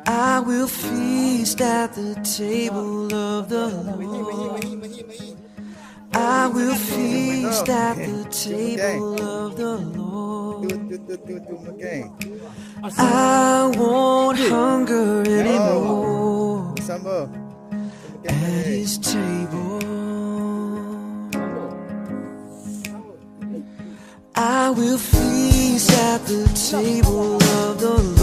I will feast at the table of the Lord. I will feast at the table of the Lord. I won't hunger anymore at his table. I will feast at the table of the Lord.